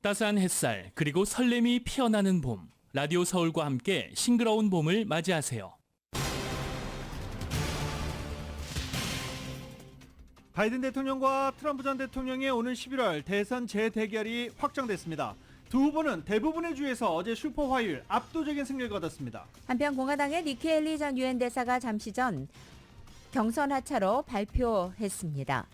따스한 햇살 그리고 설렘이 피어나는 봄. 라디오 서울과 함께 싱그러운 봄을 맞이하세요. 바이든 대통령과 트럼프 전 대통령의 오는 11월 대선 재대결이 확정됐습니다. 두 후보는 대부분의 주에서 어제 슈퍼 화요일 압도적인 승리를 거뒀습니다. 한편 공화당의 니키 헤일리 전 유엔 대사가 잠시 전 경선 하차로 발표했습니다.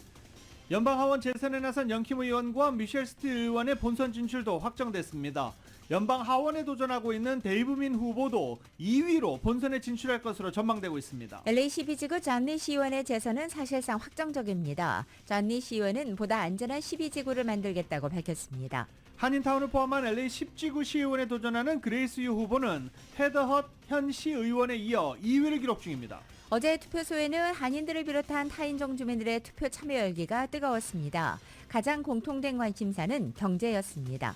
연방하원 재선에 나선 영킴 의원과 미셸 스틸 의원의 본선 진출도 확정됐습니다. 연방하원에 도전하고 있는 데이브민 후보도 2위로 본선에 진출할 것으로 전망되고 있습니다. LA 12지구 존 리시 의원의 재선은 사실상 확정적입니다. 존 리시 의원은 보다 안전한 12지구를 만들겠다고 밝혔습니다. 한인타운을 포함한 LA 10지구 시의원에 도전하는 그레이스 유 후보는 헤더 헛 현 시의원에 이어 2위를 기록 중입니다. 어제 투표소에는 한인들을 비롯한 타인종 주민들의 투표 참여 열기가 뜨거웠습니다. 가장 공통된 관심사는 경제였습니다.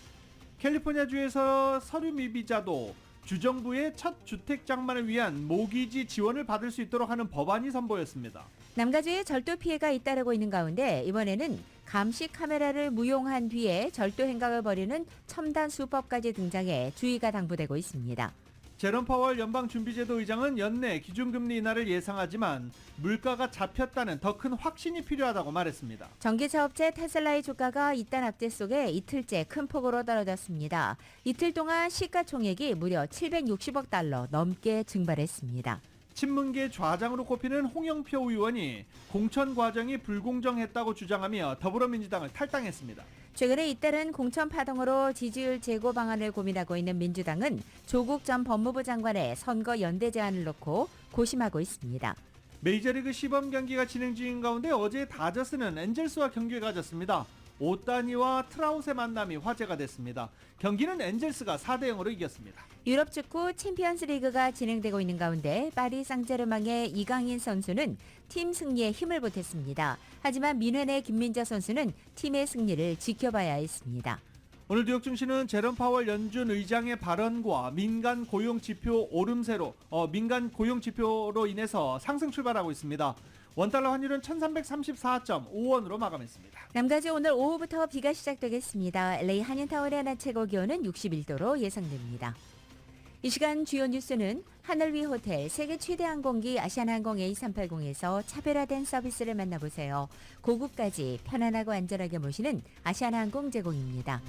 캘리포니아주에서 서류 미비자도 주정부의 첫 주택 장만을 위한 모기지 지원을 받을 수 있도록 하는 법안이 선보였습니다. 남가주에 절도 피해가 잇따르고 있는 가운데 이번에는 감시 카메라를 무용한 뒤에 절도 행각을 벌이는 첨단 수법까지 등장해 주의가 당부되고 있습니다. 제롬 파월 연방준비제도 의장은 연내 기준금리 인하를 예상하지만 물가가 잡혔다는 더 큰 확신이 필요하다고 말했습니다. 전기차 업체 테슬라의 주가가 이딴 악재 속에 이틀째 큰 폭으로 떨어졌습니다. 이틀 동안 시가총액이 무려 760억 달러 넘게 증발했습니다. 친문계 좌장으로 꼽히는 홍영표 의원이 공천 과정이 불공정했다고 주장하며 더불어민주당을 탈당했습니다. 최근에 잇따른 공천 파동으로 지지율 제고 방안을 고민하고 있는 민주당은 조국 전 법무부 장관의 선거 연대 제안을 놓고 고심하고 있습니다. 메이저리그 시범 경기가 진행 중인 가운데 어제 다저스는 엔젤스와 경기를 가졌습니다. 오따니와 트라웃의 만남이 화제가 됐습니다. 경기는 엔젤스가 4대0으로 이겼습니다. 유럽 축구 챔피언스 리그가 진행되고 있는 가운데 파리 상제르맹의 이강인 선수는 팀 승리에 힘을 보탰습니다. 하지만 민헨의 김민재 선수는 팀의 승리를 지켜봐야 했습니다. 오늘 뉴욕 증시는 제롬 파월 연준 의장의 발언과 민간 고용 지표로 인해서 상승 출발하고 있습니다. 원달러 환율은 1334.5원으로 마감했습니다. 남가주 오늘 오후부터 비가 시작되겠습니다. LA 한인타운의 낮 최고 기온은 61도로 예상됩니다. 이 시간 주요 뉴스는 하늘 위 호텔 세계 최대 항공기 아시아나항공 A380에서 차별화된 서비스를 만나보세요. 고국까지 편안하고 안전하게 모시는 아시아나항공 제공입니다.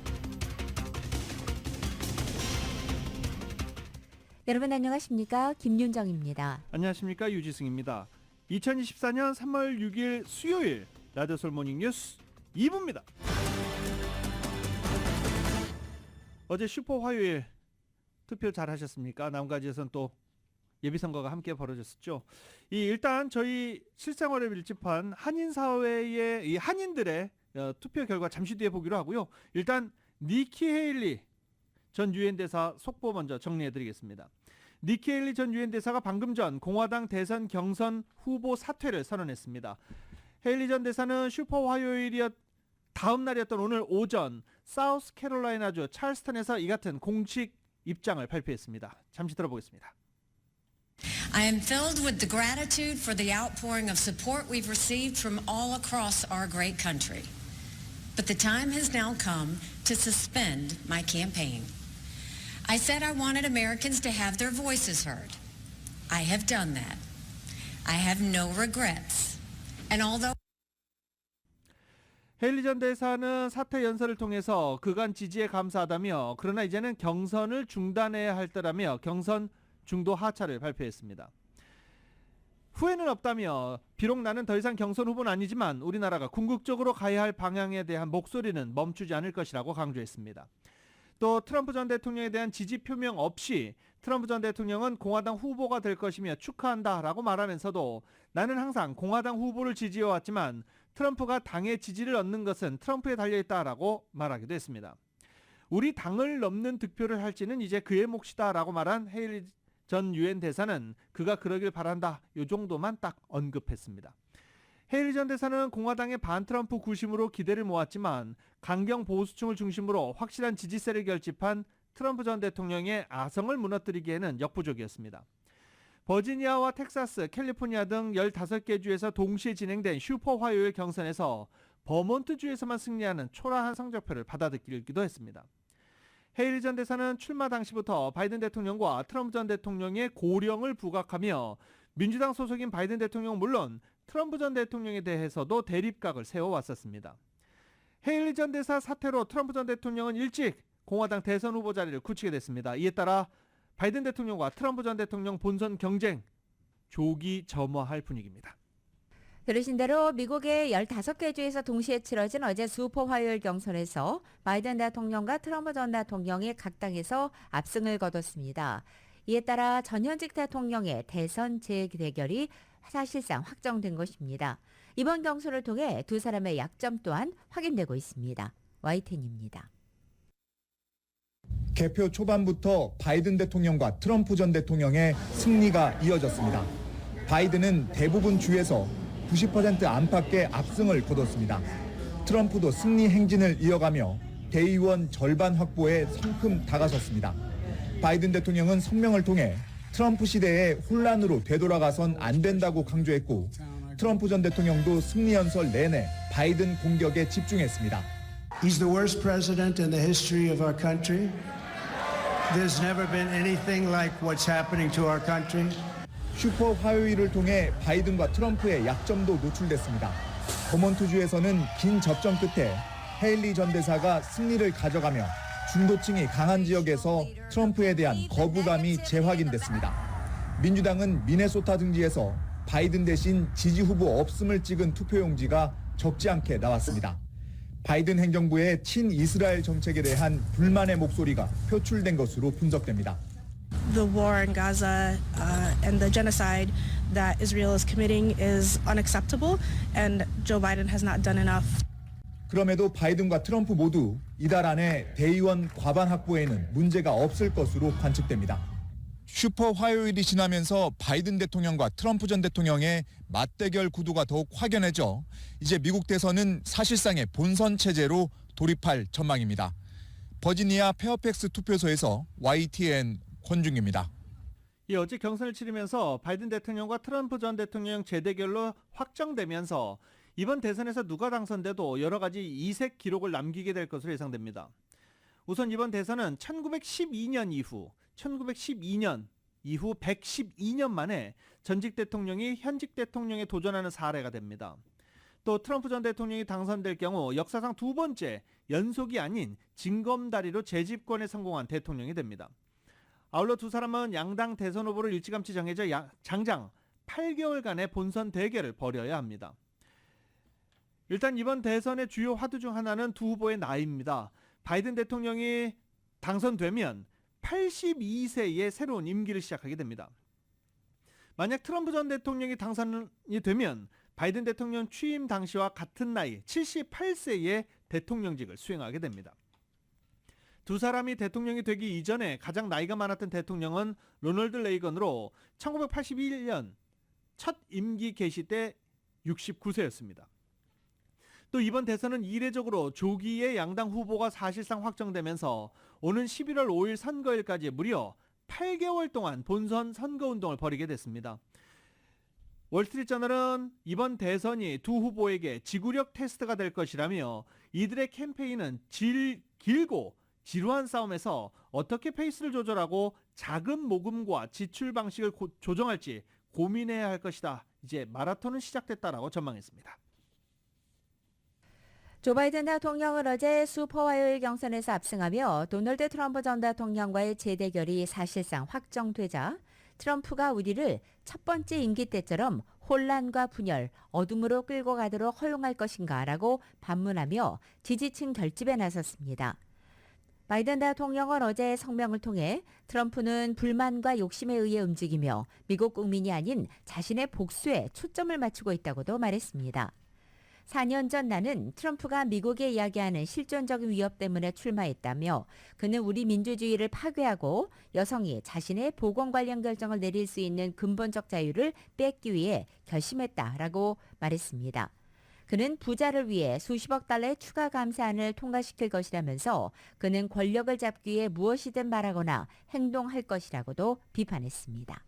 여러분 안녕하십니까? 김윤정입니다. 안녕하십니까? 유지승입니다. 2024년 3월 6일 수요일 라디오 서울 모닝 뉴스 2부입니다. 어제 슈퍼 화요일 투표 잘 하셨습니까? 남가지에서는 또 예비선거가 함께 벌어졌었죠. 일단 저희 실생활을 밀집한 한인사회의 이 한인들의 투표 결과 잠시 뒤에 보기로 하고요. 일단 니키 헤일리 전 유엔 대사 속보 먼저 정리해드리겠습니다. 니키 헤일리 전 유엔 대사가 방금 전 공화당 대선 경선 후보 사퇴를 선언했습니다. 헤일리 전 대사는 슈퍼 화요일이 다음 날이었던 오늘 오전 사우스캐롤라이나주 찰스턴에서 이 같은 공식 입장을 발표했습니다. 잠시 들어보겠습니다. I am filled with the gratitude for the outpouring of support we've received from all across our great country. But the time has now come to suspend my campaign. I said I wanted Americans to have their voices heard. I have done that. I have no regrets. And although 헤일리 전 대사는 사퇴 연설을 통해서 그간 지지에 감사하다며 그러나 이제는 경선을 중단해야 할 때라며 경선 중도 하차를 발표했습니다. 후회는 없다며 비록 나는 더 이상 경선 후보는 아니지만 우리나라가 궁극적으로 가야 할 방향에 대한 목소리는 멈추지 않을 것이라고 강조했습니다. 또 트럼프 전 대통령에 대한 지지 표명 없이 트럼프 전 대통령은 공화당 후보가 될 것이며 축하한다라고 말하면서도 나는 항상 공화당 후보를 지지해왔지만 트럼프가 당의 지지를 얻는 것은 트럼프에 달려있다라고 말하기도 했습니다. 우리 당을 넘는 득표를 할지는 이제 그의 몫이다라고 말한 헤일리 전 유엔 대사는 그가 그러길 바란다 이 정도만 딱 언급했습니다. 헤일리 전 대사는 공화당의 반트럼프 구심으로 기대를 모았지만 강경 보수층을 중심으로 확실한 지지세를 결집한 트럼프 전 대통령의 아성을 무너뜨리기에는 역부족이었습니다. 버지니아와 텍사스, 캘리포니아 등 15개 주에서 동시에 진행된 슈퍼 화요일 경선에서 버몬트주에서만 승리하는 초라한 성적표를 받아들이기도 했습니다. 헤일리 전 대사는 출마 당시부터 바이든 대통령과 트럼프 전 대통령의 고령을 부각하며 민주당 소속인 바이든 대통령 물론 트럼프 전 대통령에 대해서도 대립각을 세워왔었습니다. 헤일리 전 대사 사태로 트럼프 전 대통령은 일찍 공화당 대선 후보 자리를 굳히게 됐습니다. 이에 따라 바이든 대통령과 트럼프 전 대통령 본선 경쟁 조기 점화할 분위기입니다. 들으신 대로 미국의 15개 주에서 동시에 치러진 어제 수포 화요일 경선에서 바이든 대통령과 트럼프 전 대통령이 각 당에서 압승을 거뒀습니다. 이에 따라 전현직 대통령의 대선 재대결이 사실상 확정된 것입니다. 이번 경선을 통해 두 사람의 약점 또한 확인되고 있습니다. YTN입니다. 개표 초반부터 바이든 대통령과 트럼프 전 대통령의 승리가 이어졌습니다. 바이든은 대부분 주에서 90% 안팎의 압승을 거뒀습니다. 트럼프도 승리 행진을 이어가며 대의원 절반 확보에 성큼 다가섰습니다. 바이든 대통령은 성명을 통해 트럼프 시대의 혼란으로 되돌아가선 안 된다고 강조했고 트럼프 전 대통령도 승리 연설 내내 바이든 공격에 집중했습니다. He's the worst president in the history of our country. There's never been anything like what's happening to our country. 슈퍼 화요일을 통해 바이든과 트럼프의 약점도 노출됐습니다. 버몬트주에서는 긴 접전 끝에 헤일리 전 대사가 승리를 가져가며 중도층이 강한 지역에서 트럼프에 대한 거부감이 재확인됐습니다. 민주당은 미네소타 등지에서 바이든 대신 지지 후보 없음을 찍은 투표용지가 적지 않게 나왔습니다. 바이든 행정부의 친이스라엘 정책에 대한 불만의 목소리가 표출된 것으로 분석됩니다. The war in Gaza and the genocide that Israel is committing is unacceptable, and Joe Biden has not done enough. 그럼에도 바이든과 트럼프 모두 이달 안에 대의원 과반 확보에는 문제가 없을 것으로 관측됩니다. 슈퍼 화요일이 지나면서 바이든 대통령과 트럼프 전 대통령의 맞대결 구도가 더욱 확연해져 이제 미국 대선은 사실상의 본선 체제로 돌입할 전망입니다. 버지니아 페어팩스 투표소에서 YTN 권중입니다. 어제 경선을 치르면서 바이든 대통령과 트럼프 전 대통령 재대결로 확정되면서 이번 대선에서 누가 당선돼도 여러 가지 이색 기록을 남기게 될 것으로 예상됩니다. 우선 이번 대선은 1912년 이후 112년 만에 전직 대통령이 현직 대통령에 도전하는 사례가 됩니다. 또 트럼프 전 대통령이 당선될 경우 역사상 두 번째 연속이 아닌 징검다리로 재집권에 성공한 대통령이 됩니다. 아울러 두 사람은 양당 대선 후보를 일찌감치 정해져 장장 8개월간의 본선 대결을 벌여야 합니다. 일단 이번 대선의 주요 화두 중 하나는 두 후보의 나이입니다. 바이든 대통령이 당선되면 82세의 새로운 임기를 시작하게 됩니다. 만약 트럼프 전 대통령이 당선이 되면 바이든 대통령 취임 당시와 같은 나이 78세의 대통령직을 수행하게 됩니다. 두 사람이 대통령이 되기 이전에 가장 나이가 많았던 대통령은 로널드 레이건으로 1981년 첫 임기 개시 때 69세였습니다. 또 이번 대선은 이례적으로 조기에 양당 후보가 사실상 확정되면서 오는 11월 5일 선거일까지 무려 8개월 동안 본선 선거운동을 벌이게 됐습니다. 월스트리트저널은 이번 대선이 두 후보에게 지구력 테스트가 될 것이라며 이들의 캠페인은 길고 지루한 싸움에서 어떻게 페이스를 조절하고 자금 모금과 지출 방식을 조정할지 고민해야 할 것이다. 이제 마라톤은 시작됐다라고 전망했습니다. 조 바이든 대통령은 어제 슈퍼 화요일 경선에서 압승하며 도널드 트럼프 전 대통령과의 재대결이 사실상 확정되자 트럼프가 우리를 첫 번째 임기 때처럼 혼란과 분열, 어둠으로 끌고 가도록 허용할 것인가라고 반문하며 지지층 결집에 나섰습니다. 바이든 대통령은 어제 성명을 통해 트럼프는 불만과 욕심에 의해 움직이며 미국 국민이 아닌 자신의 복수에 초점을 맞추고 있다고도 말했습니다. 4년 전 나는 트럼프가 미국에 이야기하는 실존적인 위협 때문에 출마했다며 그는 우리 민주주의를 파괴하고 여성이 자신의 보건 관련 결정을 내릴 수 있는 근본적 자유를 뺏기 위해 결심했다라고 말했습니다. 그는 부자를 위해 수십억 달러의 추가 감세안을 통과시킬 것이라면서 그는 권력을 잡기 위해 무엇이든 말하거나 행동할 것이라고도 비판했습니다.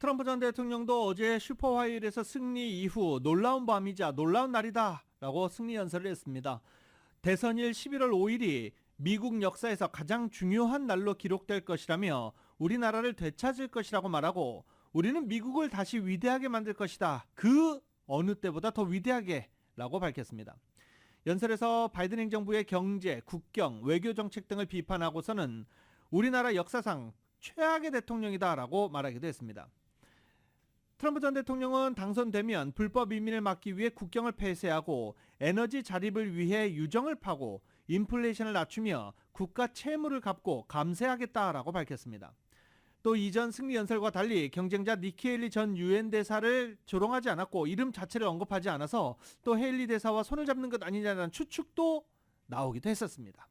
트럼프 전 대통령도 어제 슈퍼 화요일에서 승리 이후 놀라운 밤이자 놀라운 날이다 라고 승리 연설을 했습니다. 대선일 11월 5일이 미국 역사에서 가장 중요한 날로 기록될 것이라며 우리나라를 되찾을 것이라고 말하고 우리는 미국을 다시 위대하게 만들 것이다. 그 어느 때보다 더 위대하게 라고 밝혔습니다. 연설에서 바이든 행정부의 경제, 국경, 외교 정책 등을 비판하고서는 우리나라 역사상 최악의 대통령이다 라고 말하기도 했습니다. 트럼프 전 대통령은 당선되면 불법 이민을 막기 위해 국경을 폐쇄하고 에너지 자립을 위해 유정을 파고 인플레이션을 낮추며 국가 채무를 갚고 감세하겠다라고 밝혔습니다. 또 이전 승리 연설과 달리 경쟁자 니키 헤일리 전 유엔 대사를 조롱하지 않았고 이름 자체를 언급하지 않아서 또 헤일리 대사와 손을 잡는 것 아니냐는 추측도 나오기도 했었습니다.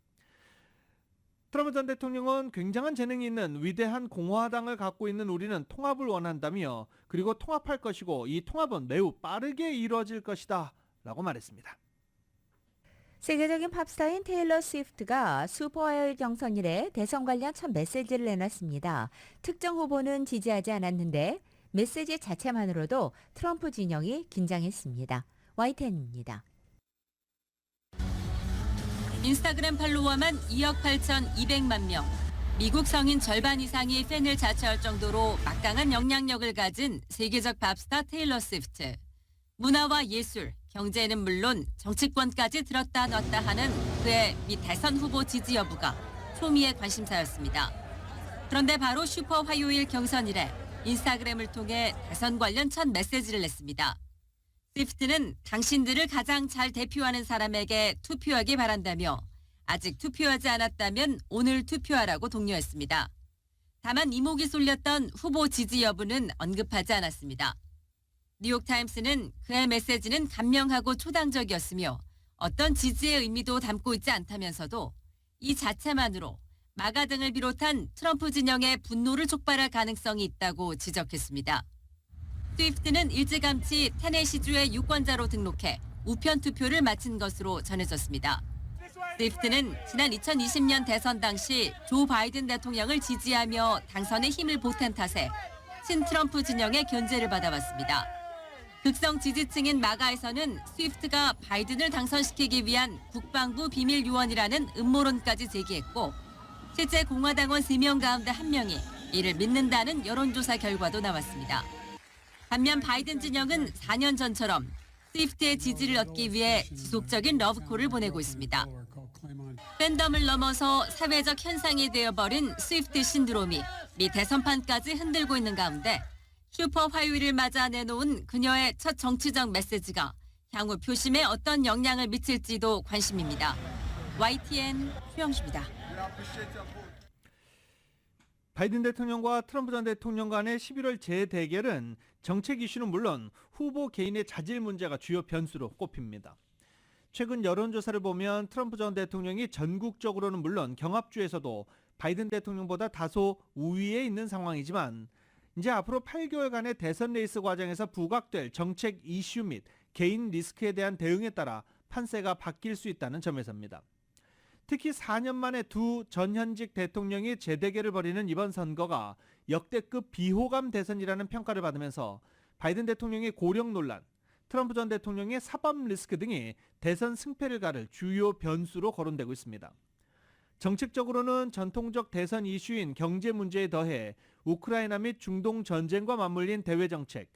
트럼프 전 대통령은 굉장한 재능이 있는 위대한 공화당을 갖고 있는 우리는 통합을 원한다며 그리고 통합할 것이고 이 통합은 매우 빠르게 이루어질 것이다 라고 말했습니다. 세계적인 팝스타인 테일러 스위프트가 슈퍼화요일 경선일에 대선 관련 첫 메시지를 내놨습니다. 특정 후보는 지지하지 않았는데 메시지 자체만으로도 트럼프 진영이 긴장했습니다. YTN입니다. 인스타그램 팔로워만 2억 8,200만 명. 미국 성인 절반 이상이 팬을 자처할 정도로 막강한 영향력을 가진 세계적 팝스타 테일러 스위프트. 문화와 예술, 경제는 물론 정치권까지 들었다 놨다 하는 그의 미 대선 후보 지지 여부가 초미의 관심사였습니다. 그런데 바로 슈퍼 화요일 경선일에 인스타그램을 통해 대선 관련 첫 메시지를 냈습니다. 스위프트는 당신들을 가장 잘 대표하는 사람에게 투표하기 바란다며 아직 투표하지 않았다면 오늘 투표하라고 독려했습니다. 다만 이목이 쏠렸던 후보 지지 여부는 언급하지 않았습니다. 뉴욕타임스는 그의 메시지는 간명하고 초당적이었으며 어떤 지지의 의미도 담고 있지 않다면서도 이 자체만으로 마가 등을 비롯한 트럼프 진영의 분노를 촉발할 가능성이 있다고 지적했습니다. 스위프트는 일찌감치 테네시주의 유권자로 등록해 우편 투표를 마친 것으로 전해졌습니다. 스위프트는 지난 2020년 대선 당시 조 바이든 대통령을 지지하며 당선에 힘을 보탠 탓에 친트럼프 진영의 견제를 받아왔습니다. 극성 지지층인 마가에서는 스위프트가 바이든을 당선시키기 위한 국방부 비밀 요원이라는 음모론까지 제기했고 실제 공화당원 3명 가운데 1명이 이를 믿는다는 여론조사 결과도 나왔습니다. 반면 바이든 진영은 4년 전처럼 스위프트의 지지를 얻기 위해 지속적인 러브콜을 보내고 있습니다. 팬덤을 넘어서 사회적 현상이 되어버린 스위프트 신드롬이 미 대선판까지 흔들고 있는 가운데 슈퍼 화요일을 맞아 내놓은 그녀의 첫 정치적 메시지가 향후 표심에 어떤 영향을 미칠지도 관심입니다. YTN 최영수입니다. 바이든 대통령과 트럼프 전 대통령 간의 11월 재대결은 정책 이슈는 물론 후보 개인의 자질 문제가 주요 변수로 꼽힙니다. 최근 여론조사를 보면 트럼프 전 대통령이 전국적으로는 물론 경합주에서도 바이든 대통령보다 다소 우위에 있는 상황이지만 이제 앞으로 8개월간의 대선 레이스 과정에서 부각될 정책 이슈 및 개인 리스크에 대한 대응에 따라 판세가 바뀔 수 있다는 점에서입니다. 특히 4년 만에 두 전현직 대통령이 재대결을 벌이는 이번 선거가 역대급 비호감 대선이라는 평가를 받으면서 바이든 대통령의 고령 논란, 트럼프 전 대통령의 사법 리스크 등이 대선 승패를 가를 주요 변수로 거론되고 있습니다. 정책적으로는 전통적 대선 이슈인 경제 문제에 더해 우크라이나 및 중동 전쟁과 맞물린 대외 정책,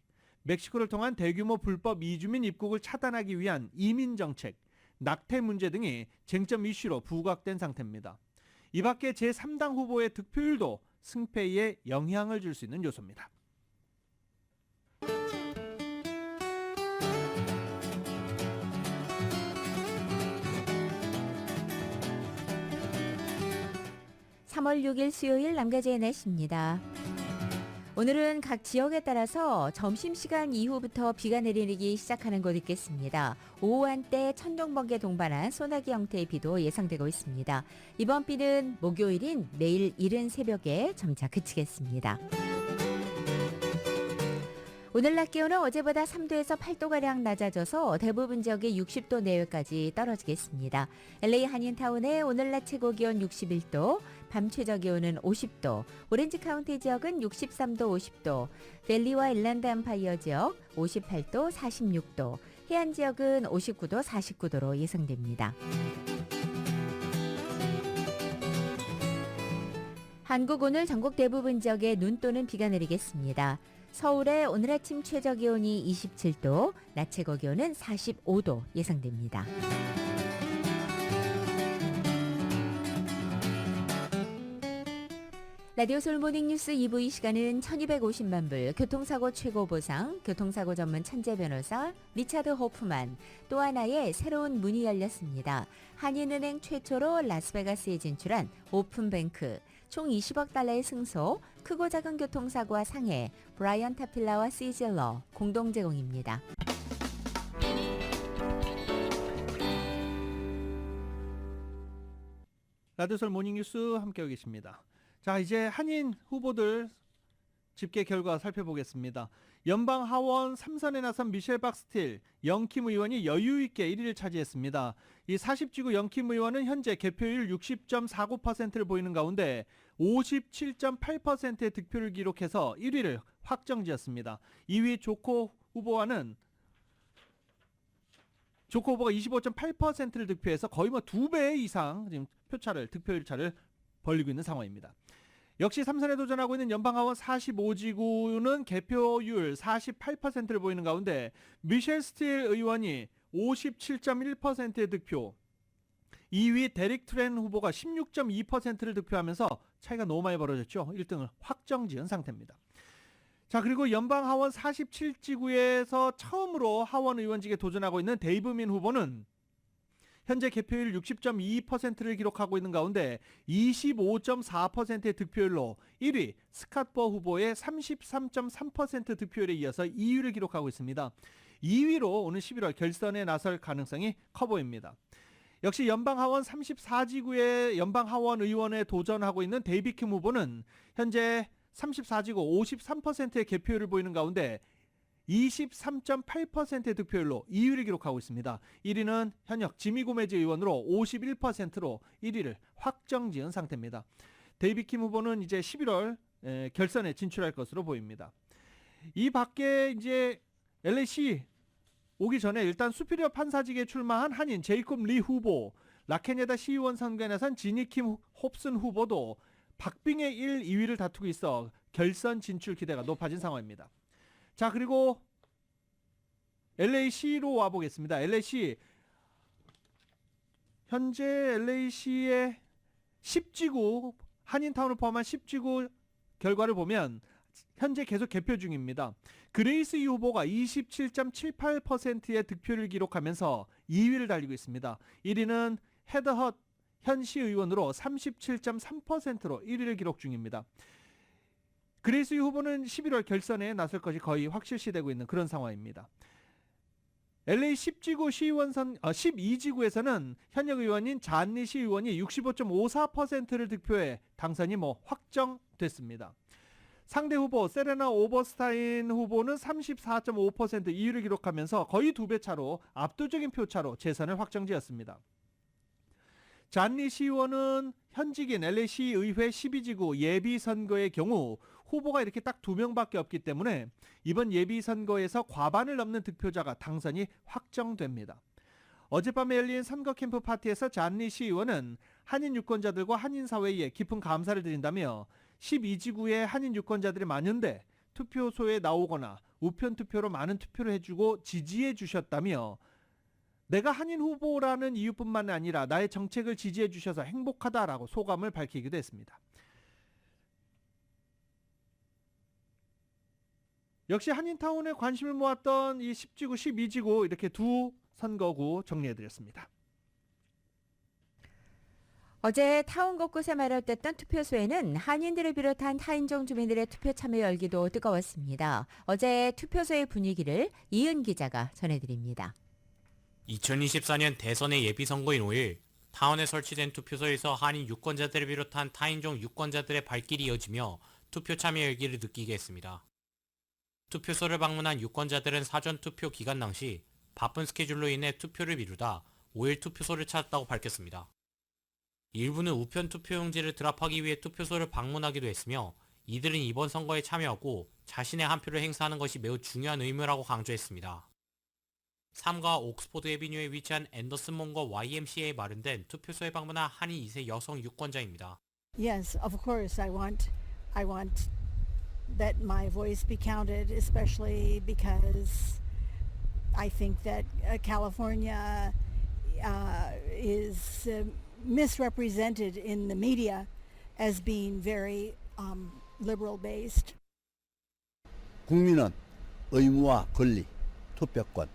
멕시코를 통한 대규모 불법 이주민 입국을 차단하기 위한 이민 정책, 낙태 문제 등이 쟁점 이슈로 부각된 상태입니다. 이 밖에 제3당 후보의 득표율도 승패에 영향을 줄 수 있는 요소입니다. (3월 6일) 수요일 남가제의 날씨입니다. 오늘은 각 지역에 따라서 점심시간 이후부터 비가 내리기 시작하는 곳 있겠습니다. 오후 한때 천둥번개 동반한 소나기 형태의 비도 예상되고 있습니다. 이번 비는 목요일인 내일 이른 새벽에 점차 그치겠습니다. 오늘 낮 기온은 어제보다 3도에서 8도가량 낮아져서 대부분 지역이 60도 내외까지 떨어지겠습니다. LA 한인타운의 오늘 낮 최고 기온 61도, 밤 최저기온은 50도, 오렌지 카운티 지역은 63도, 50도, 밸리와 일랜드 엠파이어 지역 58도, 46도, 해안 지역은 59도, 49도로 예상됩니다. 한국 오늘 전국 대부분 지역에 눈 또는 비가 내리겠습니다. 서울의 오늘 아침 최저기온이 27도, 낮 최고기온은 45도 예상됩니다. 라디오 서울 모닝뉴스 2부 이 시간은 1250만 불, 교통사고 최고 보상, 교통사고 전문 천재 변호사 리차드 호프만, 또 하나의 새로운 문이 열렸습니다. 한인은행 최초로 라스베가스에 진출한 오픈뱅크, 총 20억 달러의 승소, 크고 작은 교통사고와 상해, 브라이언 타필라와 시즐러 공동 제공입니다. 라디오 서울 모닝뉴스 함께하고 계십니다. 자, 이제 한인 후보들 집계 결과 살펴보겠습니다. 연방 하원 3선에 나선 미셸 박스틸, 영킴 의원이 여유 있게 1위를 차지했습니다. 이 40지구 영킴 의원은 현재 개표율 60.49%를 보이는 가운데 57.8%의 득표를 기록해서 1위를 확정지었습니다. 2위 조코 후보가 25.8%를 득표해서 거의 2배 이상 지금 득표율 차를 벌리고 있는 상황입니다. 역시 3선에 도전하고 있는 연방하원 45지구는 개표율 48%를 보이는 가운데 미셸 스틸 의원이 57.1%의 득표, 2위 데릭 트렌 후보가 16.2%를 득표하면서 차이가 너무 많이 벌어졌죠. 1등을 확정지은 상태입니다. 자, 그리고 연방하원 47지구에서 처음으로 하원 의원직에 도전하고 있는 데이브 민 후보는 현재 개표율 60.22%를 기록하고 있는 가운데 25.4%의 득표율로 1위 스캇버 후보의 33.3% 득표율에 이어서 2위를 기록하고 있습니다. 2위로 오는 11월 결선에 나설 가능성이 커 보입니다. 역시 연방하원 34지구의 연방하원 의원에 도전하고 있는 데이비 킴 후보는 현재 34지구 53%의 개표율을 보이는 가운데 23.8%의 득표율로 2위를 기록하고 있습니다. 1위는 현역 지미 고메즈 의원으로 51%로 1위를 확정지은 상태입니다. 데이비 킴 후보는 이제 11월 결선에 진출할 것으로 보입니다. 이 밖에 이제 LAC 오기 전에 일단 수피리어 판사직에 출마한 한인 제이콥 리 후보, 라케네다 시의원 선거에 나선 지니 킴 홉슨 후보도 박빙의 1, 2위를 다투고 있어 결선 진출 기대가 높아진 상황입니다. 자, 그리고 LAC로 와보겠습니다. LAC 현재 LAC의 10지구 한인타운을 포함한 10지구 결과를 보면 현재 계속 개표 중입니다. 그레이스 이 후보가 27.78%의 득표를 기록하면서 2위를 달리고 있습니다. 1위는 헤더 헛 현 시의원으로 37.3%로 1위를 기록 중입니다. 그레이스 이 후보는 11월 결선에 나설 것이 거의 확실시되고 있는 그런 상황입니다. LA 10지구 시의원 12지구에서는 현역 의원인 잔니 시의원이 65.54%를 득표해 당선이 확정됐습니다. 상대 후보 세레나 오버스타인 후보는 34.5% 2위를 기록하면서 거의 2배 차로 압도적인 표차로 재선을 확정지었습니다. 잔니 시의원은 현직인 LA시 의회 12지구 예비선거의 경우 후보가 이렇게 딱 2명밖에 없기 때문에 이번 예비선거에서 과반을 넘는 득표자가 당선이 확정됩니다. 어젯밤에 열린 선거 캠프 파티에서 잔니 시의원은 한인 유권자들과 한인 사회에 깊은 감사를 드린다며 12지구의 한인 유권자들이 많은데 투표소에 나오거나 우편 투표로 많은 투표를 해주고 지지해 주셨다며 내가 한인 후보라는 이유뿐만 아니라 나의 정책을 지지해 주셔서 행복하다라고 소감을 밝히기도 했습니다. 역시 한인타운에 관심을 모았던 이 10지구, 12지구 이렇게 두 선거구 정리해드렸습니다. 어제 타운 곳곳에 마련됐던 투표소에는 한인들을 비롯한 타인종 주민들의 투표 참여 열기도 뜨거웠습니다. 어제 투표소의 분위기를 이은 기자가 전해드립니다. 2024년 대선의 예비선거인 5일 타운에 설치된 투표소에서 한인 유권자들을 비롯한 타인종 유권자들의 발길이 이어지며 투표 참여 열기를 느끼게 했습니다. 투표소를 방문한 유권자들은 사전 투표 기간 당시 바쁜 스케줄로 인해 투표를 미루다 5일 투표소를 찾았다고 밝혔습니다. 일부는 우편 투표용지를 드랍하기 위해 투표소를 방문하기도 했으며 이들은 이번 선거에 참여하고 자신의 한 표를 행사하는 것이 매우 중요한 의무라고 강조했습니다. 3가 옥스포드 에비뉴에 위치한 앤더슨 몬거 YMCA에 마련된 투표소에 방문한 한인 2세 여성 유권자입니다. Yes, of course I want that my voice be counted, especially because I think that California is misrepresented in the media as being very liberal based. 국민은 의무와 권리, 투표권,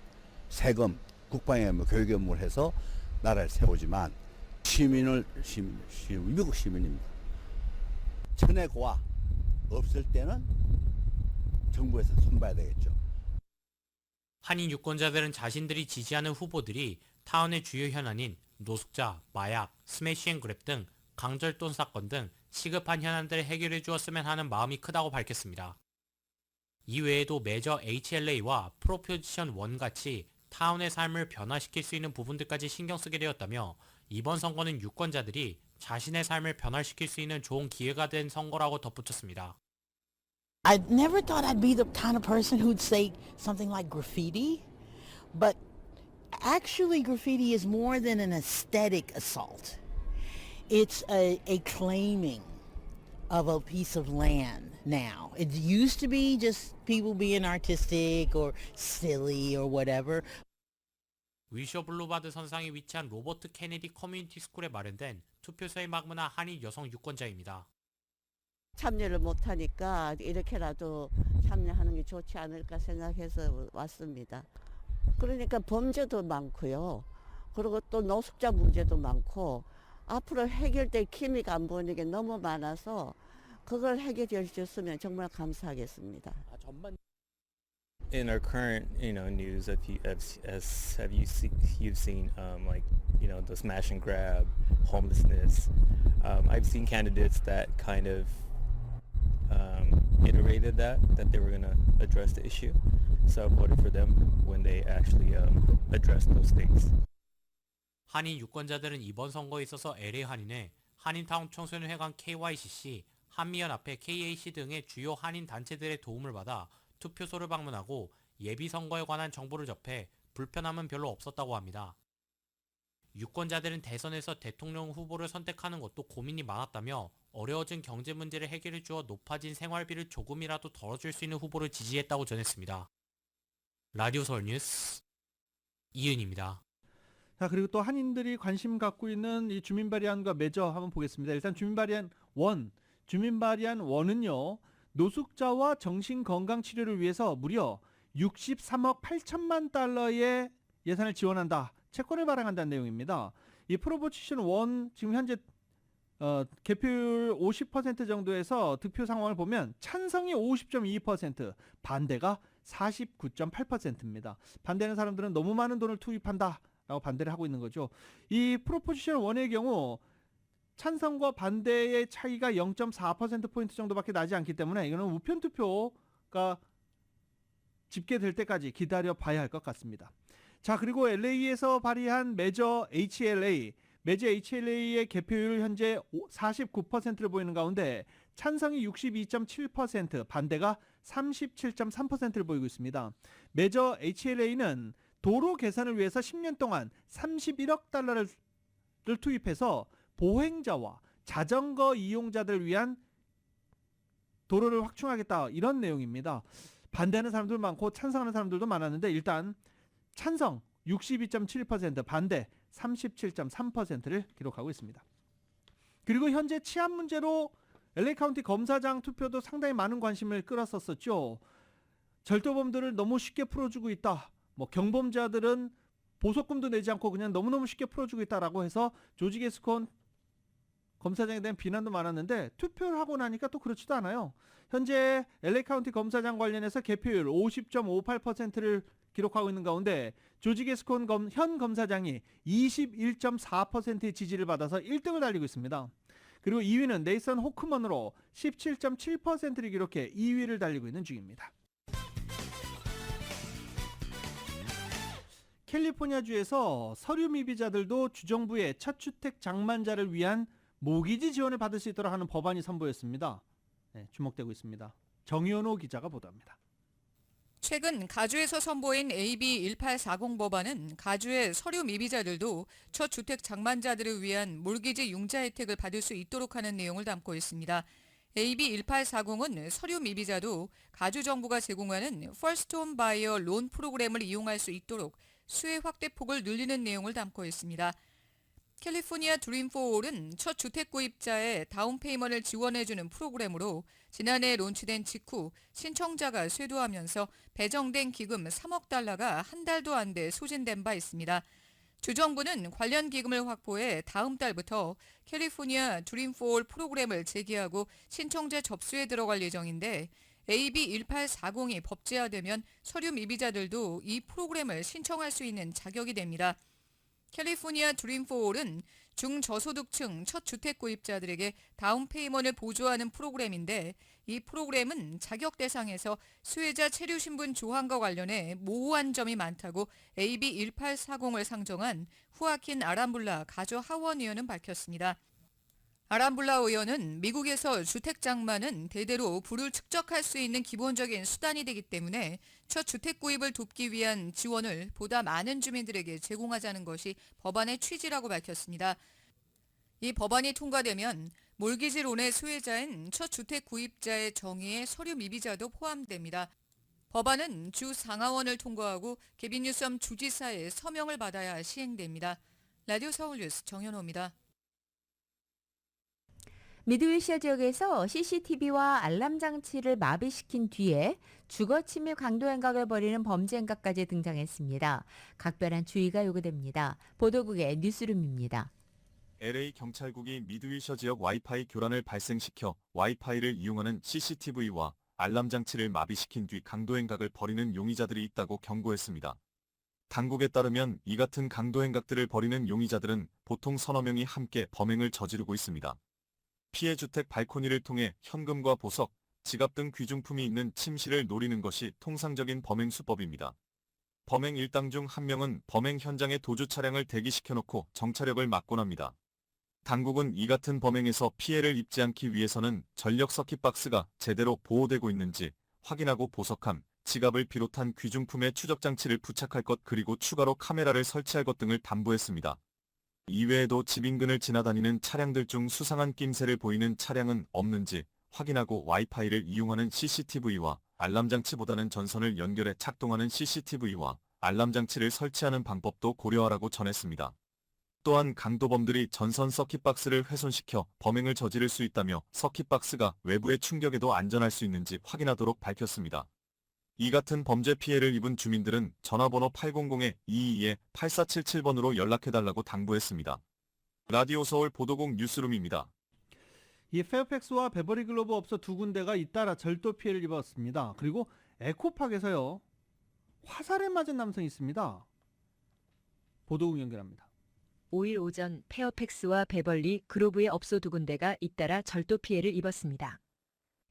세금, 국방의 의무, 교육의 의무를 해서 나라를 세우지만 미국 시민입니다. 천의 고와 없을 때는 정부에서 손봐야 되겠죠. 한인 유권자들은 자신들이 지지하는 후보들이 타운의 주요 현안인 노숙자, 마약, 스매시 앤 그랩 등 강절돈 사건 등 시급한 현안들을 해결해 주었으면 하는 마음이 크다고 밝혔습니다. 이외에도 메저 HLA와 프로포지션 1 같이 타운의 삶을 변화시킬 수 있는 부분들까지 신경 쓰게 되었다며 이번 선거는 유권자들이 자신의 삶을 변화시킬 수 있는 좋은 기회가 된 선거라고 덧붙였습니다. I never thought I'd be the kind of person who'd say something like graffiti, but actually graffiti is more than an aesthetic assault. It's a claiming of a piece of land now. It used to be just people being artistic or silly or whatever. 위셔 블루바드 선상에 위치한 로버트 케네디 커뮤니티 스쿨에 마련된 투표소에 방문한 한인 여성 유권자입니다. 참여를 못하니까 이렇게라도 참여하는 게 좋지 않을까 생각해서 왔습니다. 그러니까 범죄도 많고요. 그리고 또 노숙자 문제도 많고 앞으로 해결될 기미가 안 보이는 게 너무 많아서 그걸 해결해 주셨으면 정말 감사하겠습니다. In our current, news, you've seen like, the smash and grab, homelessness. I've seen candidates that kind of iterated that they were going to address the issue. So I voted for them when they actually addressed those things. 한인 유권자들은 이번 선거에 있어서 LA 한인회, 한인타운 청소년회관 KYCC, 한미연합회 KAC 등의 주요 한인 단체들의 도움을 받아 투표소를 방문하고 예비선거에 관한 정보를 접해 불편함은 별로 없었다고 합니다. 유권자들은 대선에서 대통령 후보를 선택하는 것도 고민이 많았다며 어려워진 경제 문제를 해결해 주어 높아진 생활비를 조금이라도 덜어줄 수 있는 후보를 지지했다고 전했습니다. 라디오 서울 뉴스 이은입니다. 자, 그리고 또 한인들이 관심 갖고 있는 이 주민 발의안과 매저 한번 보겠습니다. 일단 주민 발의안 1은요. 노숙자와 정신건강 치료를 위해서 무려 63억 8천만 달러의 예산을 지원한다. 채권을 발행한다는 내용입니다. 이 프로포지션 1 지금 현재 개표율 50% 정도에서 득표 상황을 보면 찬성이 50.2%, 반대가 49.8%입니다. 반대하는 사람들은 너무 많은 돈을 투입한다라고 반대를 하고 있는 거죠. 이 프로포지션 1의 경우 찬성과 반대의 차이가 0.4%포인트 정도밖에 나지 않기 때문에 이거는 우편 투표가 집계될 때까지 기다려 봐야 할 것 같습니다. 자, 그리고 LA에서 발의한 메저 HLA의 개표율 현재 49%를 보이는 가운데 찬성이 62.7%, 반대가 37.3%를 보이고 있습니다. 메저 HLA는 도로 개선을 위해서 10년 동안 31억 달러를 투입해서 보행자와 자전거 이용자들을 위한 도로를 확충하겠다, 이런 내용입니다. 반대하는 사람들 많고 찬성하는 사람들도 많았는데 일단 찬성 62.7%, 반대 37.3%를 기록하고 있습니다. 그리고 현재 치안 문제로 LA 카운티 검사장 투표도 상당히 많은 관심을 끌었었죠. 절도범들을 너무 쉽게 풀어주고 있다. 경범자들은 보석금도 내지 않고 그냥 너무너무 쉽게 풀어주고 있다라고 해서 조지 게스콘 검사장에 대한 비난도 많았는데 투표를 하고 나니까 또 그렇지도 않아요. 현재 LA 카운티 검사장 관련해서 개표율 50.58%를 기록하고 있는 가운데 조지 게스콘 현 검사장이 21.4%의 지지를 받아서 1등을 달리고 있습니다. 그리고 2위는 네이선 호크먼으로 17.7%를 기록해 2위를 달리고 있는 중입니다. 캘리포니아주에서 서류 미비자들도 주정부의 첫 주택 장만자를 위한 모기지 지원을 받을 수 있도록 하는 법안이 선보였습니다. 네, 주목되고 있습니다. 정현호 기자가 보도합니다. 최근 가주에서 선보인 AB 1840 법안은 가주의 서류 미비자들도 첫 주택 장만자들을 위한 몰기지 융자 혜택을 받을 수 있도록 하는 내용을 담고 있습니다. AB 1840은 서류 미비자도 가주 정부가 제공하는 First Home Buyer 론 프로그램을 이용할 수 있도록 수혜 확대폭을 늘리는 내용을 담고 있습니다. 캘리포니아 드림 포 올은 첫 주택 구입자의 다운 페이먼트를 지원해주는 프로그램으로 지난해 론치된 직후 신청자가 쇄도하면서 배정된 기금 3억 달러가 한 달도 안 돼 소진된 바 있습니다. 주정부는 관련 기금을 확보해 다음 달부터 캘리포니아 드림 포 올 프로그램을 재개하고 신청자 접수에 들어갈 예정인데 AB 1840이 법제화되면 서류 미비자들도 이 프로그램을 신청할 수 있는 자격이 됩니다. 캘리포니아 드림 포 올은 중저소득층 첫 주택 구입자들에게 다운 페이먼트를 보조하는 프로그램인데 이 프로그램은 자격 대상에서 수혜자 체류 신분 조항과 관련해 모호한 점이 많다고 AB 1840을 상정한 후아킨 아람블라 가주 하원 의원은 밝혔습니다. 아람블라 의원은 미국에서 주택 장만은 대대로 부를 축적할 수 있는 기본적인 수단이 되기 때문에 첫 주택 구입을 돕기 위한 지원을 보다 많은 주민들에게 제공하자는 것이 법안의 취지라고 밝혔습니다. 이 법안이 통과되면 몰기지론의 수혜자인 첫 주택 구입자의 정의에 서류 미비자도 포함됩니다. 법안은 주 상하원을 통과하고 개빈뉴섬 주지사의 서명을 받아야 시행됩니다. 라디오 서울뉴스 정현호입니다. 미드위셔 지역에서 CCTV와 알람 장치를 마비시킨 뒤에 주거 침입 강도 행각을 벌이는 범죄 행각까지 등장했습니다. 각별한 주의가 요구됩니다. 보도국의 뉴스룸입니다. LA 경찰국이 미드위셔 지역 와이파이 교란을 발생시켜 와이파이를 이용하는 CCTV와 알람 장치를 마비시킨 뒤 강도 행각을 벌이는 용의자들이 있다고 경고했습니다. 당국에 따르면 이 같은 강도 행각들을 벌이는 용의자들은 보통 서너 명이 함께 범행을 저지르고 있습니다. 피해 주택 발코니를 통해 현금과 보석, 지갑 등 귀중품이 있는 침실을 노리는 것이 통상적인 범행 수법입니다. 범행 일당 중 한 명은 범행 현장에 도주 차량을 대기시켜놓고 정차력을 막곤 합니다. 당국은 이 같은 범행에서 피해를 입지 않기 위해서는 전력 서킷박스가 제대로 보호되고 있는지 확인하고 보석함, 지갑을 비롯한 귀중품의 추적장치를 부착할 것 그리고 추가로 카메라를 설치할 것 등을 담보했습니다. 이외에도 집 인근을 지나다니는 차량들 중 수상한 낌새를 보이는 차량은 없는지 확인하고 와이파이를 이용하는 CCTV와 알람 장치보다는 전선을 연결해 작동하는 CCTV와 알람 장치를 설치하는 방법도 고려하라고 전했습니다. 또한 강도범들이 전선 서킷박스를 훼손시켜 범행을 저지를 수 있다며 서킷박스가 외부의 충격에도 안전할 수 있는지 확인하도록 밝혔습니다. 이 같은 범죄 피해를 입은 주민들은 전화번호 800-222-8477번으로 연락해달라고 당부했습니다. 라디오 서울 보도국 뉴스룸입니다. 이 페어팩스와 베버리 글로브 업소 두 군데가 잇따라 절도 피해를 입었습니다. 그리고 에코팍에서요, 화살에 맞은 남성이 있습니다. 보도국 연결합니다. 5일 오전 페어팩스와 베벌리 글로브의 업소 두 군데가 잇따라 절도 피해를 입었습니다.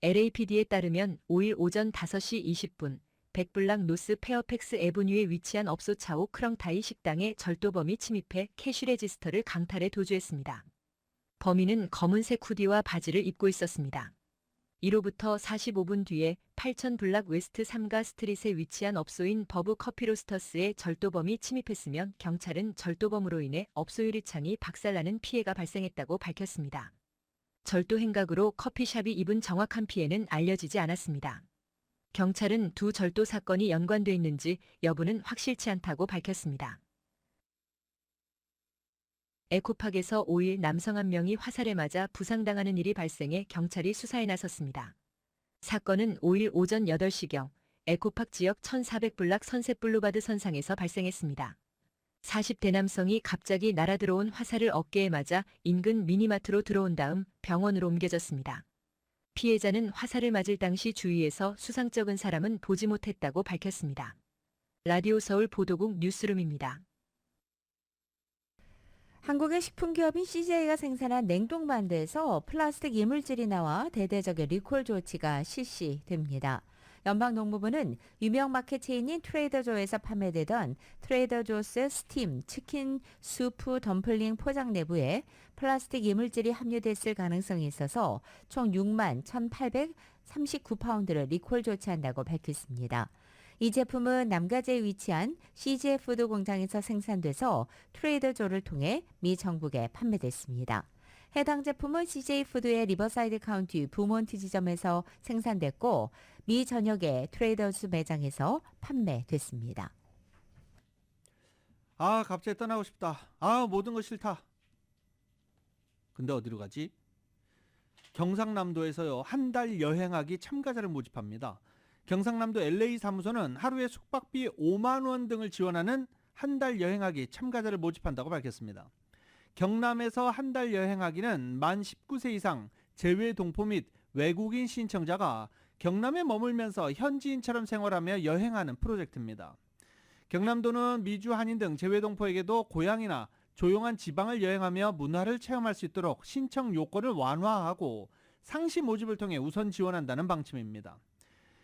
LAPD에 따르면 5일 오전 5시 20분 백블락 노스 페어팩스 애브뉴에 위치한 업소 차오 크렁타이 식당에 절도범이 침입해 캐시 레지스터를 강탈해 도주했습니다. 범인은 검은색 후디와 바지를 입고 있었습니다. 이로부터 45분 뒤에 8000 블락 웨스트 3가 스트릿에 위치한 업소인 버브 커피로스터스에 절도범이 침입했으면 경찰은 절도범으로 인해 업소 유리창이 박살나는 피해가 발생했다고 밝혔습니다. 절도 행각으로 커피숍이 입은 정확한 피해는 알려지지 않았습니다. 경찰은 두 절도 사건이 연관돼 있는지 여부는 확실치 않다고 밝혔습니다. 에코팍에서 5일 남성 한 명이 화살에 맞아 부상당하는 일이 발생해 경찰이 수사에 나섰습니다. 사건은 5일 오전 8시경 에코팍 지역 1400블락 선셋 블루바드 선상에서 발생했습니다. 40대 남성이 갑자기 날아들어온 화살을 어깨에 맞아 인근 미니마트로 들어온 다음 병원으로 옮겨졌습니다. 피해자는 화살을 맞을 당시 주위에서 수상쩍은 사람은 보지 못했다고 밝혔습니다. 라디오 서울 보도국 뉴스룸입니다. 한국의 식품기업인 CJ가 생산한 냉동반대에서 플라스틱 이물질이 나와 대대적인 리콜 조치가 실시됩니다. 연방농무부는 유명 마켓 체인인 트레이더조에서 판매되던 트레이더조스 스팀 치킨 수프 덤플링 포장 내부에 플라스틱 이물질이 함유됐을 가능성이 있어서 총 6만 1,839파운드를 리콜 조치한다고 밝혔습니다. 이 제품은 남가제에 위치한 CJ 푸드 공장에서 생산돼서 트레이더조를 통해 미 전국에 판매됐습니다. 해당 제품은 CJ 푸드의 리버사이드 카운티 부몬트 지점에서 생산됐고 미 전역의 트레이더스 매장에서 판매됐습니다. 아, 갑자기 떠나고 싶다. 모든 거 싫다. 근데 어디로 가지? 경상남도에서요, 한 달 여행하기 참가자를 모집합니다. 경상남도 LA 사무소는 하루에 숙박비 5만 원 등을 지원하는 한 달 여행하기 참가자를 모집한다고 밝혔습니다. 경남에서 한 달 여행하기는 만 19세 이상 재외 동포 및 외국인 신청자가 경남에 머물면서 현지인처럼 생활하며 여행하는 프로젝트입니다. 경남도는 미주 한인 등 재외 동포에게도 고향이나 조용한 지방을 여행하며 문화를 체험할 수 있도록 신청 요건을 완화하고 상시 모집을 통해 우선 지원한다는 방침입니다.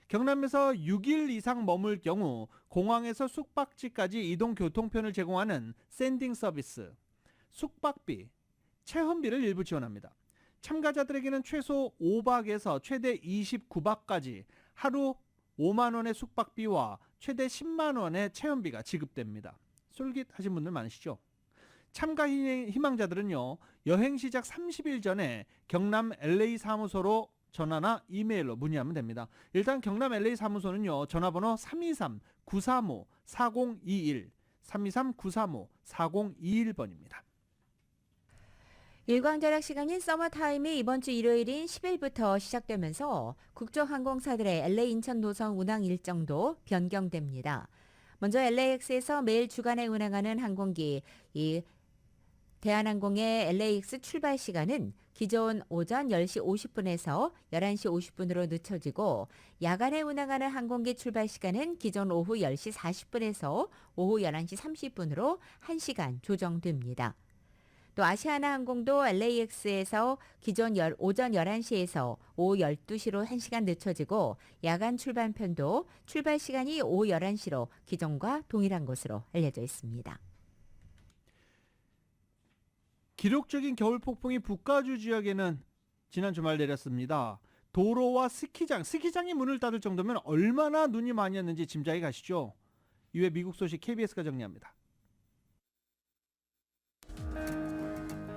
경남에서 6일 이상 머물 경우 공항에서 숙박지까지 이동 교통편을 제공하는 샌딩 서비스, 숙박비, 체험비를 일부 지원합니다. 참가자들에게는 최소 5박에서 최대 29박까지 하루 5만 원의 숙박비와 최대 10만 원의 체험비가 지급됩니다. 솔깃하신 분들 많으시죠? 참가 희망자들은요, 여행 시작 30일 전에 경남 LA 사무소로 전화나 이메일로 문의하면 됩니다. 일단 경남 LA 사무소는요, 전화번호 323-935-4021, 323-935-4021번입니다. 일광절약 시간인 서머타임이 이번 주 일요일인 10일부터 시작되면서 국적항공사들의 LA 인천 노선 운항 일정도 변경됩니다. 먼저 LAX에서 매일 주간에 운항하는 항공기 대한항공의 LAX 출발 시간은 기존 오전 10시 50분에서 11시 50분으로 늦춰지고 야간에 운항하는 항공기 출발 시간은 기존 오후 10시 40분에서 오후 11시 30분으로 1시간 조정됩니다. 또 아시아나 항공도 LAX에서 기존 오전 11시에서 오후 12시로 1시간 늦춰지고 야간 출발편도 출발 시간이 오후 11시로 기존과 동일한 것으로 알려져 있습니다. 기록적인 겨울 폭풍이 북가주 지역에는 지난 주말 내렸습니다. 도로와 스키장이 문을 닫을 정도면 얼마나 눈이 많이 왔는지 짐작이 가시죠? 이외 미국 소식 KBS가 정리합니다.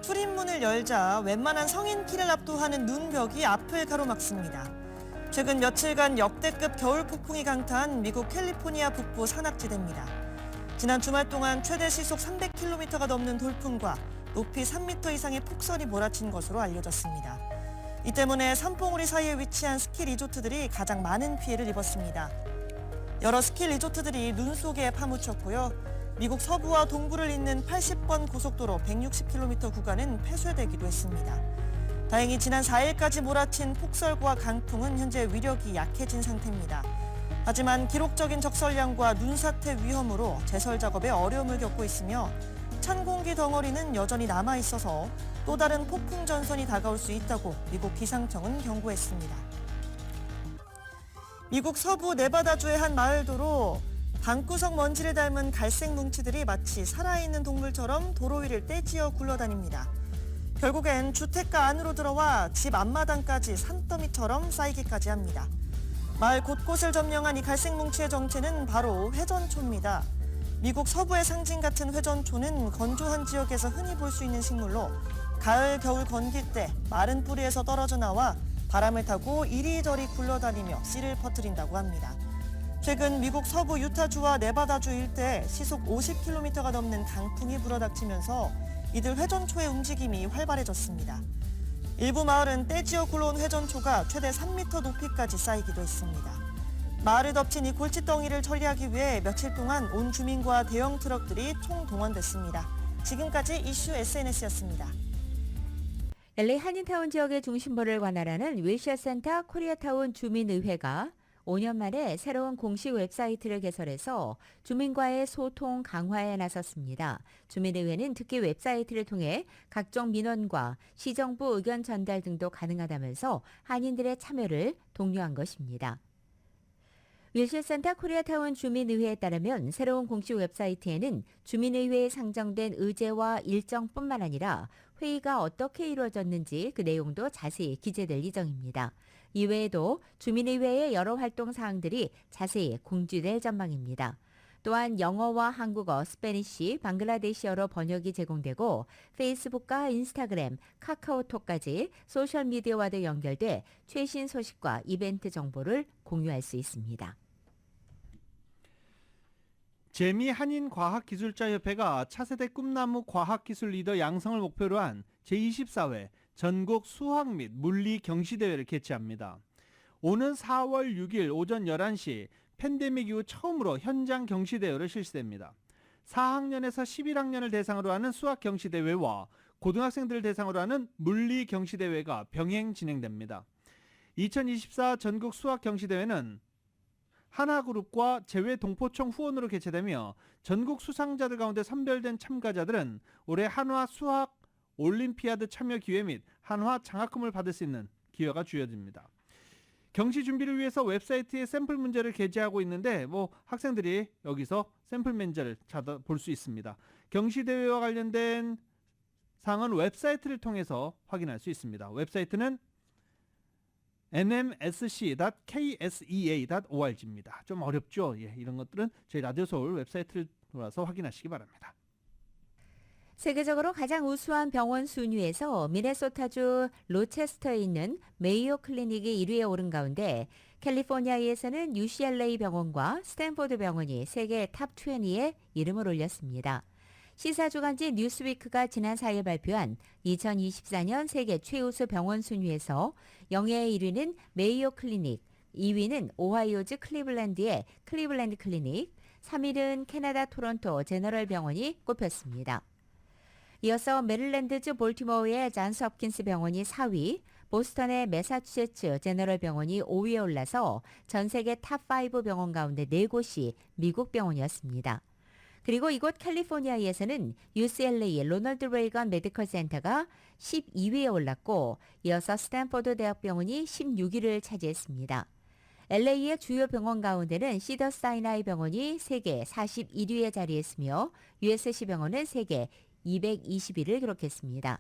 출입문을 열자 웬만한 성인 키를 압도하는 눈벽이 앞을 가로막습니다. 최근 며칠간 역대급 겨울 폭풍이 강타한 미국 캘리포니아 북부 산악지대입니다. 지난 주말 동안 최대 시속 300km가 넘는 돌풍과 높이 3m 이상의 폭설이 몰아친 것으로 알려졌습니다. 이 때문에 산봉우리 사이에 위치한 스키 리조트들이 가장 많은 피해를 입었습니다. 여러 스키 리조트들이 눈 속에 파묻혔고요. 미국 서부와 동부를 잇는 80번 고속도로 160km 구간은 폐쇄되기도 했습니다. 다행히 지난 4일까지 몰아친 폭설과 강풍은 현재 위력이 약해진 상태입니다. 하지만 기록적인 적설량과 눈사태 위험으로 제설 작업에 어려움을 겪고 있으며 찬 공기 덩어리는 여전히 남아있어서 또 다른 폭풍 전선이 다가올 수 있다고 미국 기상청은 경고했습니다. 미국 서부 네바다주의 한 마을도로 방구석 먼지를 닮은 갈색 뭉치들이 마치 살아있는 동물처럼 도로 위를 떼지어 굴러다닙니다. 결국엔 주택가 안으로 들어와 집 앞마당까지 산더미처럼 쌓이기까지 합니다. 마을 곳곳을 점령한 이 갈색 뭉치의 정체는 바로 회전초입니다. 미국 서부의 상징 같은 회전초는 건조한 지역에서 흔히 볼 수 있는 식물로 가을, 겨울 건기 때 마른 뿌리에서 떨어져 나와 바람을 타고 이리저리 굴러다니며 씨를 퍼뜨린다고 합니다. 최근 미국 서부 유타주와 네바다주 일대에 시속 50km가 넘는 강풍이 불어닥치면서 이들 회전초의 움직임이 활발해졌습니다. 일부 마을은 떼지어 굴러온 회전초가 최대 3m 높이까지 쌓이기도 했습니다. 마을을 덮친 이 골칫덩이를 처리하기 위해 며칠 동안 온 주민과 대형 트럭들이 총동원됐습니다. 지금까지 이슈 SNS였습니다. LA 한인타운 지역의 중심부를 관할하는 윌셔센터 코리아타운 주민의회가 5년 만에 새로운 공식 웹사이트를 개설해서 주민과의 소통 강화에 나섰습니다. 주민의회는 특히 웹사이트를 통해 각종 민원과 시정부 의견 전달 등도 가능하다면서 한인들의 참여를 독려한 것입니다. 윌실센터 코리아타운 주민의회에 따르면 새로운 공식 웹사이트에는 주민의회에 상정된 의제와 일정뿐만 아니라 회의가 어떻게 이루어졌는지 그 내용도 자세히 기재될 예정입니다. 이외에도 주민의회의 여러 활동 사항들이 자세히 공지될 전망입니다. 또한 영어와 한국어, 스페니쉬, 방글라데시어로 번역이 제공되고 페이스북과 인스타그램, 카카오톡까지 소셜미디어와도 연결돼 최신 소식과 이벤트 정보를 공유할 수 있습니다. 재미한인과학기술자협회가 차세대 꿈나무 과학기술 리더 양성을 목표로 한 제24회 전국 수학 및 물리 경시대회를 개최합니다. 오는 4월 6일 오전 11시 팬데믹 이후 처음으로 현장 경시대회를 실시됩니다. 4학년에서 11학년을 대상으로 하는 수학 경시대회와 고등학생들을 대상으로 하는 물리 경시대회가 병행 진행됩니다. 2024 전국 수학 경시대회는 하나그룹과 제외동포청 후원으로 개최되며 전국 수상자들 가운데 선별된 참가자들은 올해 한화 수학 올림피아드 참여 기회 및 한화 장학금을 받을 수 있는 기회가 주어집니다. 경시 준비를 위해서 웹사이트에 샘플 문제를 게재하고 있는데 학생들이 여기서 샘플 문제를 볼 수 있습니다. 경시대회와 관련된 사항은 웹사이트를 통해서 확인할 수 있습니다. 웹사이트는 nmsc.ksea.org입니다. 좀 어렵죠? 이런 것들은 저희 라디오 서울 웹사이트를 돌아서 확인하시기 바랍니다. 세계적으로 가장 우수한 병원 순위에서 미네소타주 로체스터에 있는 메이오 클리닉이 1위에 오른 가운데 캘리포니아에서는 UCLA 병원과 스탠포드 병원이 세계 탑 20에 이름을 올렸습니다. 시사주간지 뉴스위크가 지난 4일 발표한 2024년 세계 최우수 병원 순위에서 영예의 1위는 메이오 클리닉, 2위는 오하이오주 클리블랜드의 클리블랜드 클리닉, 3위는 캐나다 토론토 제너럴 병원이 꼽혔습니다. 이어서 메릴랜드주 볼티모어의 잔스 홉킨스 병원이 4위, 보스턴의 매사추세츠 제너럴 병원이 5위에 올라서 전 세계 탑5 병원 가운데 4곳이 미국 병원이었습니다. 그리고 이곳 캘리포니아에서는 UCLA 로널드 레이건 메디컬 센터가 12위에 올랐고 이어서 스탠포드 대학병원이 16위를 차지했습니다. LA의 주요 병원 가운데는 시더사이나이 병원이 세계 41위에 자리했으며 USC 병원은 세계 221위를 기록했습니다.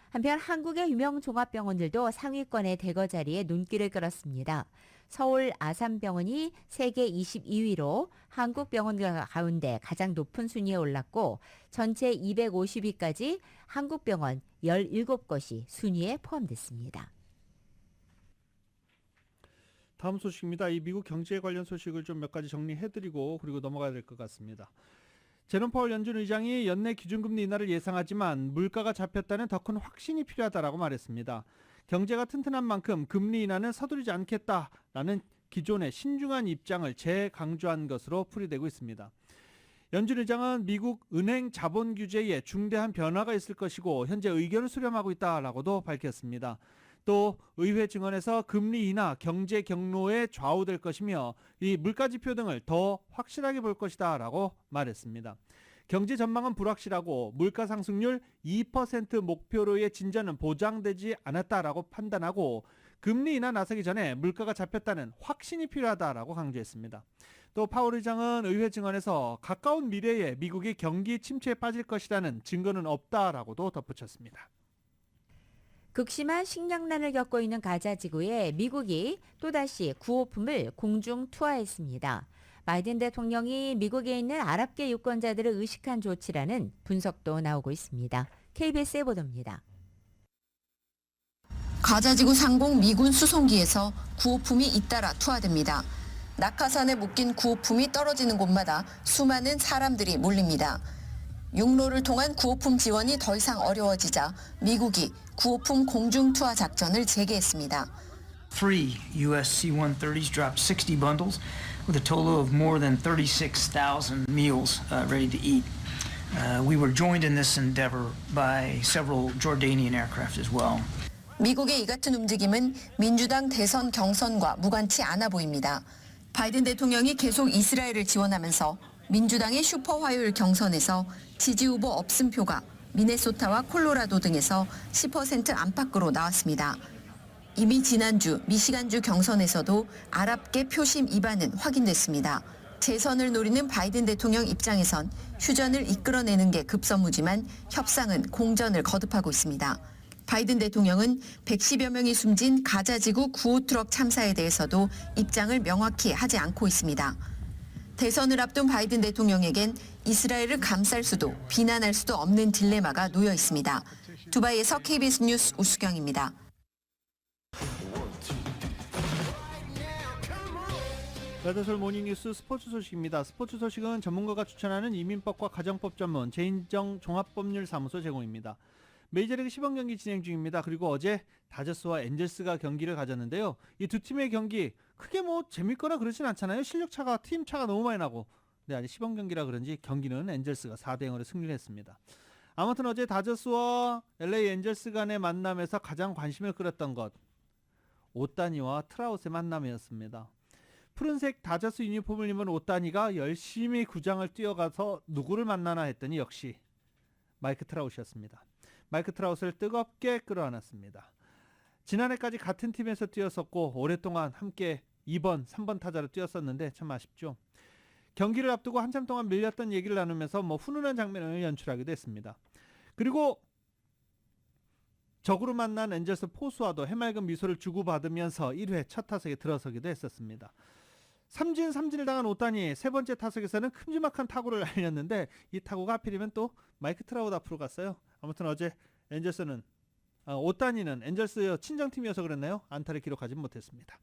한편 한국의 유명 종합병원들도 상위권의 대거 자리에 눈길을 끌었습니다. 서울 아산병원이 세계 22위로 한국 병원들 가운데 가장 높은 순위에 올랐고 전체 250위까지 한국 병원 17곳이 순위에 포함됐습니다. 다음 소식입니다. 이 미국 경제 관련 소식을 좀 몇 가지 정리해드리고 그리고 넘어가야 될 것 같습니다. 제롬 파월 연준 의장이 연내 기준금리 인하를 예상하지만 물가가 잡혔다는 더 큰 확신이 필요하다라고 말했습니다. 경제가 튼튼한 만큼 금리 인하는 서두르지 않겠다라는 기존의 신중한 입장을 재강조한 것으로 풀이되고 있습니다. 연준 의장은 미국 은행 자본 규제에 중대한 변화가 있을 것이고 현재 의견을 수렴하고 있다라고도 밝혔습니다. 또 의회 증언에서 금리 인하 경제 경로에 좌우될 것이며 이 물가 지표 등을 더 확실하게 볼 것이다라고 말했습니다. 경제 전망은 불확실하고 물가 상승률 2% 목표로의 진전은 보장되지 않았다라고 판단하고 금리 인하 나서기 전에 물가가 잡혔다는 확신이 필요하다라고 강조했습니다. 또 파월 의장은 의회 증언에서 가까운 미래에 미국이 경기 침체에 빠질 것이라는 증거는 없다라고도 덧붙였습니다. 극심한 식량난을 겪고 있는 가자 지구에 미국이 또다시 구호품을 공중 투하했습니다. 바이든 대통령이 미국에 있는 아랍계 유권자들을 의식한 조치라는 분석도 나오고 있습니다. KBS의 보도입니다. 가자지구 상공 미군 수송기에서 구호품이 잇따라 투하됩니다. 낙하산에 묶인 구호품이 떨어지는 곳마다 수많은 사람들이 몰립니다. 육로를 통한 구호품 지원이 더 이상 어려워지자 미국이 구호품 공중 투하 작전을 재개했습니다. 3 U.S. C-130s dropped 60 bundles with a total of more than 36,000 meals ready to eat. We were joined in this endeavor by several Jordanian aircraft as well. 미국의 이 같은 움직임은 민주당 대선 경선과 무관치 않아 보입니다. 바이든 대통령이 계속 이스라엘을 지원하면서 민주당의 슈퍼 화요일 경선에서 지지 후보 없음표가 미네소타와 콜로라도 등에서 10% 안팎으로 나왔습니다. 이미 지난주 미시간주 경선에서도 아랍계 표심 위반은 확인됐습니다. 재선을 노리는 바이든 대통령 입장에선 휴전을 이끌어내는 게 급선무지만 협상은 공전을 거듭하고 있습니다. 바이든 대통령은 110여 명이 숨진 가자지구 구호 트럭 참사에 대해서도 입장을 명확히 하지 않고 있습니다. 대선을 앞둔 바이든 대통령에겐 이스라엘을 감쌀 수도 비난할 수도 없는 딜레마가 놓여 있습니다. 두바이에서 KBS 뉴스 우수경입니다. 라디오솔 모닝뉴스 스포츠 소식입니다. 스포츠 소식은 전문가가 추천하는 이민법과 가정법 전문 제인정 종합법률사무소 제공입니다. 메이저리그 시범 경기 진행 중입니다. 그리고 어제 다저스와 엔젤스가 경기를 가졌는데요. 이 두 팀의 경기 크게 뭐 재밌거나 그러진 않잖아요. 실력차가 팀 차가 너무 많이 나고. 근데 아직 시범 경기라 그런지 경기는 엔젤스가 4대0으로 승리를 했습니다. 아무튼 어제 다저스와 LA 엔젤스 간의 만남에서 가장 관심을 끌었던 것, 오타니와 트라우스의 만남이었습니다. 푸른색 다저스 유니폼을 입은 오타니가 열심히 구장을 뛰어가서 누구를 만나나 했더니 역시 마이크 트라우스였습니다. 마이크 트라우스를 뜨겁게 끌어안았습니다. 지난해까지 같은 팀에서 뛰었었고 오랫동안 함께 2번, 3번 타자로 뛰었었는데 참 아쉽죠. 경기를 앞두고 한참 동안 밀렸던 얘기를 나누면서 훈훈한 장면을 연출하기도 했습니다. 그리고 적으로 만난 엔젤스 포수와도 해맑은 미소를 주고받으면서 1회 첫 타석에 들어서기도 했었습니다. 삼진을 당한 오타니 세 번째 타석에서는 큼지막한 타구를 날렸는데 이 타구가 하필이면 또 마이크 트라우드 앞으로 갔어요. 아무튼 어제 오타니는 엔젤스 친정팀이어서 그랬나요? 안타를 기록하지 못했습니다.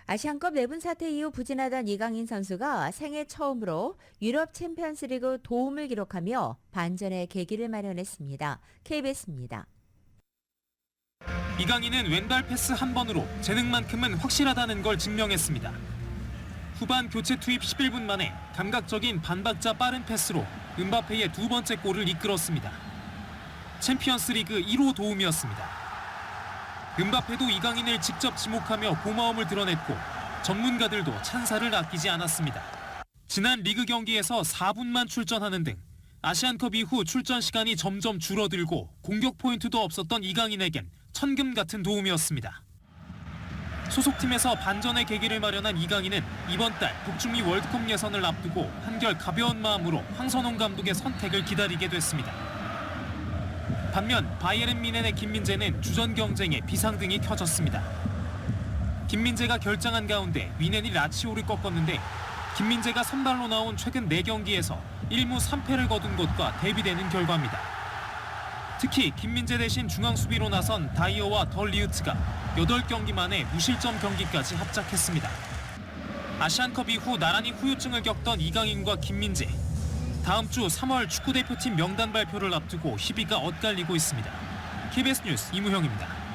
아시안컵 내분 사태 이후 부진하던 이강인 선수가 생애 처음으로 유럽 챔피언스리그 도움을 기록하며 반전의 계기를 마련했습니다. KBS입니다. 이강인은 왼발 패스 한 번으로 재능만큼은 확실하다는 걸 증명했습니다. 후반 교체 투입 11분 만에 감각적인 반박자 빠른 패스로 음바페의 두 번째 골을 이끌었습니다. 챔피언스리그 1호 도움이었습니다. 음바페도 이강인을 직접 지목하며 고마움을 드러냈고 전문가들도 찬사를 아끼지 않았습니다. 지난 리그 경기에서 4분만 출전하는 등 아시안컵 이후 출전 시간이 점점 줄어들고 공격 포인트도 없었던 이강인에겐 천금 같은 도움이었습니다. 소속팀에서 반전의 계기를 마련한 이강인은 이번 달 북중미 월드컵 예선을 앞두고 한결 가벼운 마음으로 황선홍 감독의 선택을 기다리게 됐습니다. 반면 바이에른 뮌헨의 김민재는 주전 경쟁에 비상등이 켜졌습니다. 김민재가 결장한 가운데 뮌헨이 라치오를 꺾었는데 김민재가 선발로 나온 최근 4경기에서 1무 3패를 거둔 것과 대비되는 결과입니다. 특히 김민재 대신 중앙수비로 나선 다이어와 덜 리우트가 8경기 만에 무실점 경기까지 합작했습니다. 아시안컵 이후 나란히 후유증을 겪던 이강인과 김민재. 다음 주 3월 축구대표팀 명단 발표를 앞두고 희비가 엇갈리고 있습니다. KBS 뉴스 이무형입니다.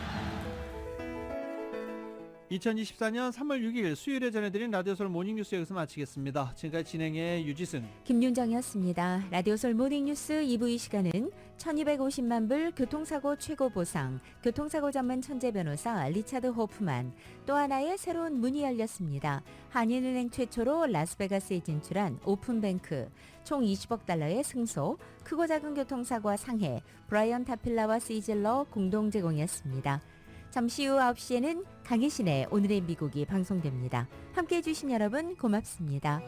2024년 3월 6일 수요일에 전해드린 라디오솔 모닝뉴스 여기서 마치겠습니다. 지금까지 진행의 유지승, 김윤정이었습니다. 라디오솔 모닝뉴스 2부 이 시간은 1250만 불 교통사고 최고 보상, 교통사고 전문 천재 변호사 리차드 호프만, 또 하나의 새로운 문이 열렸습니다. 한인은행 최초로 라스베가스에 진출한 오픈뱅크, 총 20억 달러의 승소, 크고 작은 교통사고와 상해, 브라이언 타필라와 시즐러 공동 제공이었습니다. 잠시 후 9시에는 강희신의 오늘의 미국이 방송됩니다. 함께해 주신 여러분 고맙습니다.